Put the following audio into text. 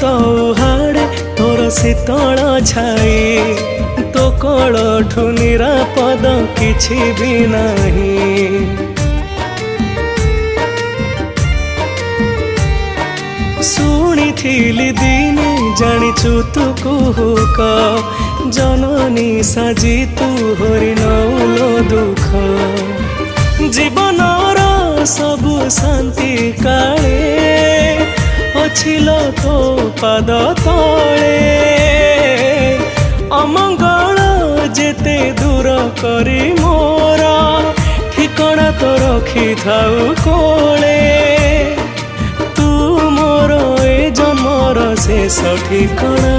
हाड़े तोर शीतल छाई तो कोलठु निरापद किछि भी नहीं। शुणिथिली दिने जानिछु तू कुहुक जननी साजी तू हरि नौलो दुख जीवनर सबु शांति काले अछिल तो पाद तले अमंगल जेते दूर करी मोर ठिकଣା तो रखी थाउ कोले तू मोर ए जन्मर शेष ठिकଣା।